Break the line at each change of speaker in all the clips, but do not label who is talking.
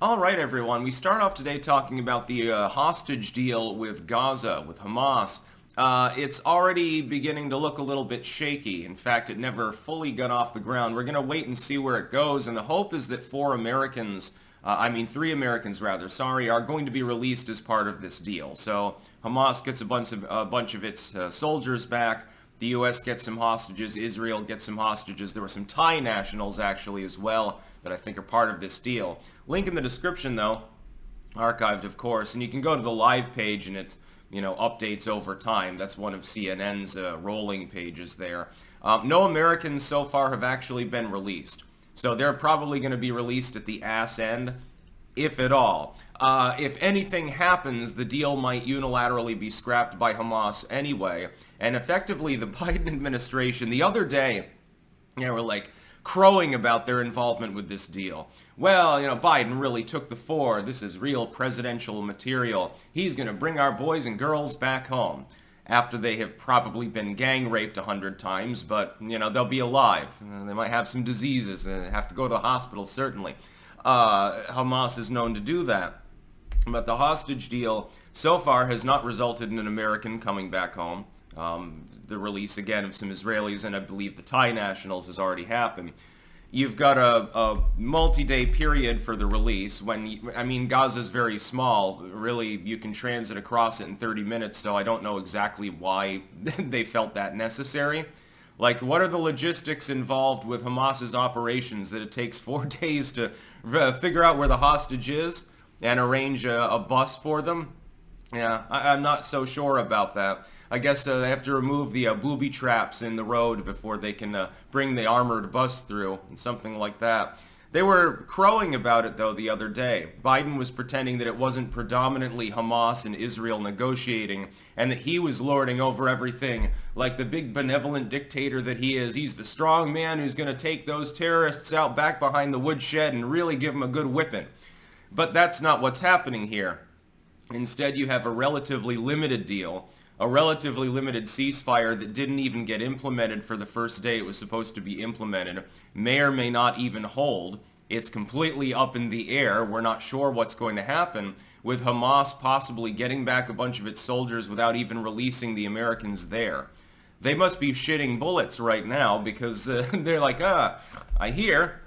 All right, everyone. We start off today talking about the hostage deal with Gaza, with Hamas. It's already beginning to look a little bit shaky. In fact, it never fully got off the ground. We're going to wait and see where it goes, and the hope is that three Americans rather, are going to be released as part of this deal. So Hamas gets a bunch of its soldiers back. The U.S. gets some hostages. Israel gets some hostages. There were some Thai nationals actually as well that I think are part of this deal. Link in the description though, archived of course, and you can go to the live page and it updates over time. That's one of CNN's rolling pages there. No Americans so far have actually been released. So they're probably going to be released at the ass end, if at all. If anything happens, the deal might unilaterally be scrapped by Hamas anyway. And effectively, the Biden administration, the other day, were like crowing about their involvement with this deal. Well, Biden really took the fore. This is real presidential material. He's going to bring our boys and girls back home. After they have probably been gang raped 100 times, but, they'll be alive. They might have some diseases and have to go to the hospital, certainly. Hamas is known to do that. But the hostage deal so far has not resulted in an American coming back home. The release, again, of some Israelis and I believe the Thai nationals has already happened. You've got a multi-day period for the release Gaza's very small. Really, you can transit across it in 30 minutes, so I don't know exactly why they felt that necessary. Like, what are the logistics involved with Hamas's operations that it takes 4 days to figure out where the hostage is and arrange a bus for them? Yeah, I'm not so sure about that. I guess they have to remove the booby traps in the road before they can bring the armored bus through, and something like that. They were crowing about it, though, the other day. Biden was pretending that it wasn't predominantly Hamas and Israel negotiating, and that he was lording over everything, like the big benevolent dictator that he is. He's the strong man who's going to take those terrorists out back behind the woodshed and really give them a good whipping. But that's not what's happening here. Instead, you have a relatively limited deal, a relatively limited ceasefire that didn't even get implemented for the first day it was supposed to be implemented, may or may not even hold. It's completely up in the air. We're not sure what's going to happen, with Hamas possibly getting back a bunch of its soldiers without even releasing the Americans there. They must be shitting bullets right now because they're like, I hear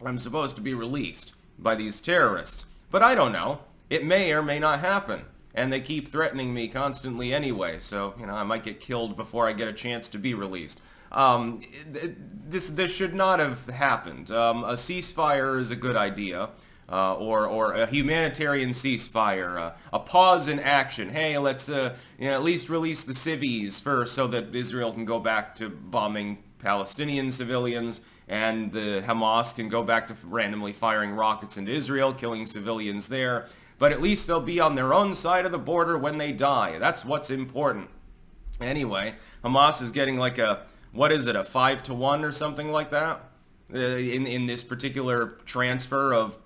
I'm supposed to be released by these terrorists. But I don't know. It may or may not happen. And they keep threatening me constantly anyway, so, I might get killed before I get a chance to be released. This should not have happened. A ceasefire is a good idea, or a humanitarian ceasefire, a pause in action. Hey, let's at least release the civvies first so that Israel can go back to bombing Palestinian civilians, and the Hamas can go back to randomly firing rockets into Israel, killing civilians there. But at least they'll be on their own side of the border when they die. That's what's important. Anyway, Hamas is getting like a 5-1 or something like that in this particular transfer of,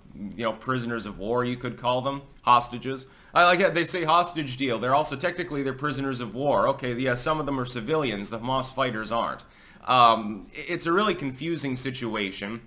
prisoners of war, you could call them, hostages. I like it. They say hostage deal. They're prisoners of war. Okay, yeah, some of them are civilians. The Hamas fighters aren't. It's a really confusing situation.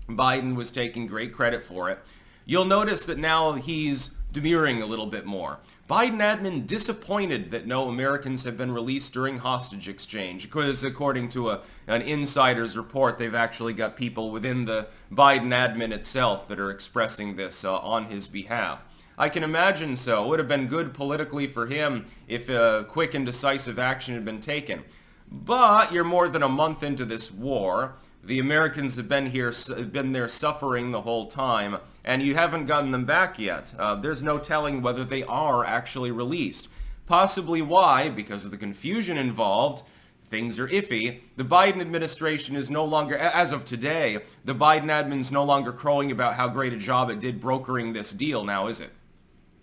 Biden was taking great credit for it. You'll notice that now he's demurring a little bit more. Biden admin disappointed that no Americans have been released during hostage exchange, because according to an insider's report, they've actually got people within the Biden admin itself that are expressing this on his behalf. I can imagine so. It would have been good politically for him if quick and decisive action had been taken. But you're more than a month into this war. The Americans have been there suffering the whole time, and you haven't gotten them back yet. There's no telling whether they are actually released. Possibly why, because of the confusion involved, things are iffy. The Biden administration is no longer, as of today, the Biden admin's no longer crowing about how great a job it did brokering this deal now, is it?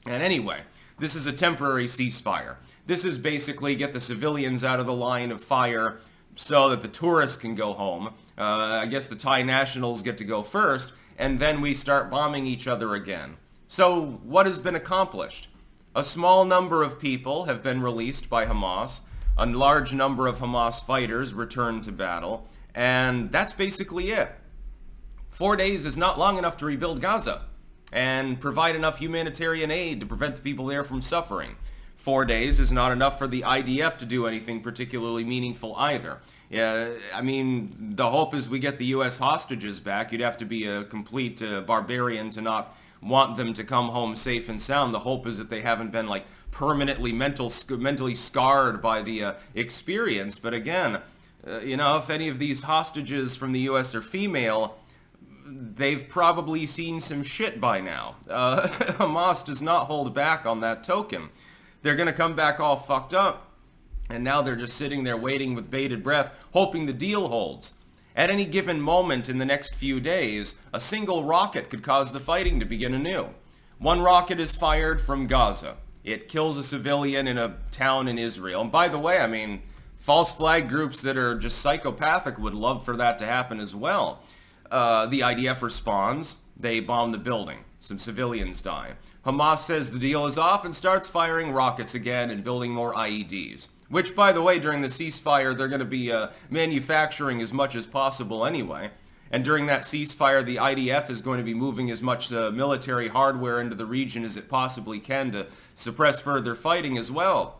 And anyway, this is a temporary ceasefire. This is basically get the civilians out of the line of fire so that the tourists can go home. I guess the Thai nationals get to go first, and then we start bombing each other again. So what has been accomplished? A small number of people have been released by Hamas. A large number of Hamas fighters returned to battle. And that's basically it. 4 days is not long enough to rebuild Gaza. and provide enough humanitarian aid to prevent the people there from suffering. 4 days is not enough for the IDF to do anything particularly meaningful either. I mean, the hope is we get the U.S. hostages back. You'd have to be a complete barbarian to not want them to come home safe and sound. The hope is that they haven't been like permanently mentally scarred by the experience. But again, if any of these hostages from the U.S. are female, they've probably seen some shit by now. Hamas does not hold back on that token. They're going to come back all fucked up. And now they're just sitting there waiting with bated breath, hoping the deal holds. At any given moment in the next few days, a single rocket could cause the fighting to begin anew. One rocket is fired from Gaza. It kills a civilian in a town in Israel. And by the way, I mean, false flag groups that are just psychopathic would love for that to happen as well. The IDF responds. They bomb the building. Some civilians die. Hamas says the deal is off and starts firing rockets again and building more IEDs. Which, by the way, during the ceasefire, they're going to be manufacturing as much as possible anyway. And during that ceasefire, the IDF is going to be moving as much military hardware into the region as it possibly can to suppress further fighting as well.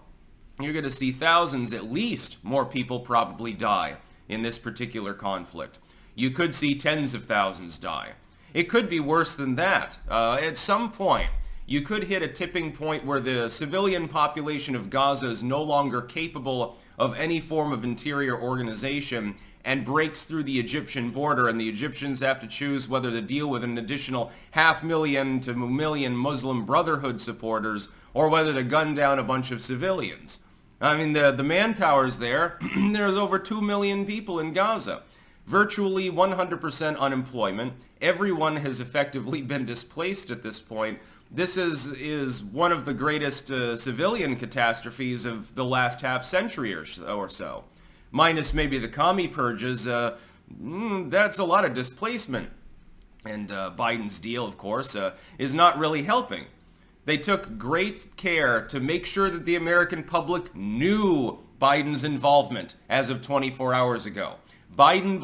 You're going to see thousands, at least, more people probably die in this particular conflict. You could see tens of thousands die. It could be worse than that. At some point, you could hit a tipping point where the civilian population of Gaza is no longer capable of any form of interior organization and breaks through the Egyptian border, and the Egyptians have to choose whether to deal with an additional 500,000 to 1 million Muslim Brotherhood supporters or whether to gun down a bunch of civilians. I mean, the manpower's there. There's over 2 million people in Gaza. Virtually 100% unemployment. Everyone has effectively been displaced at this point. This is one of the greatest civilian catastrophes of the last half century or so. Minus maybe the commie purges, that's a lot of displacement. And Biden's deal, of course, is not really helping. They took great care to make sure that the American public knew Biden's involvement as of 24 hours ago. Biden.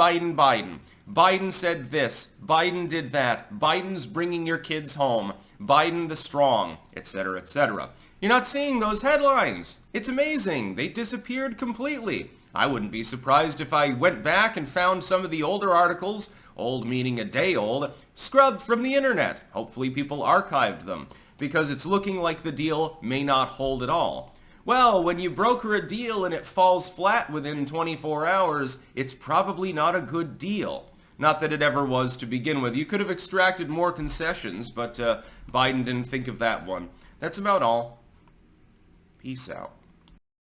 Biden said this. Biden did that. Biden's bringing your kids home. Biden the strong, etc., etc. You're not seeing those headlines. It's amazing. They disappeared completely. I wouldn't be surprised if I went back and found some of the older articles, old meaning a day old, scrubbed from the internet. Hopefully people archived them, because it's looking like the deal may not hold at all. Well, when you broker a deal and it falls flat within 24 hours, it's probably not a good deal. Not that it ever was to begin with. You could have extracted more concessions, but Biden didn't think of that one. That's about all. Peace out.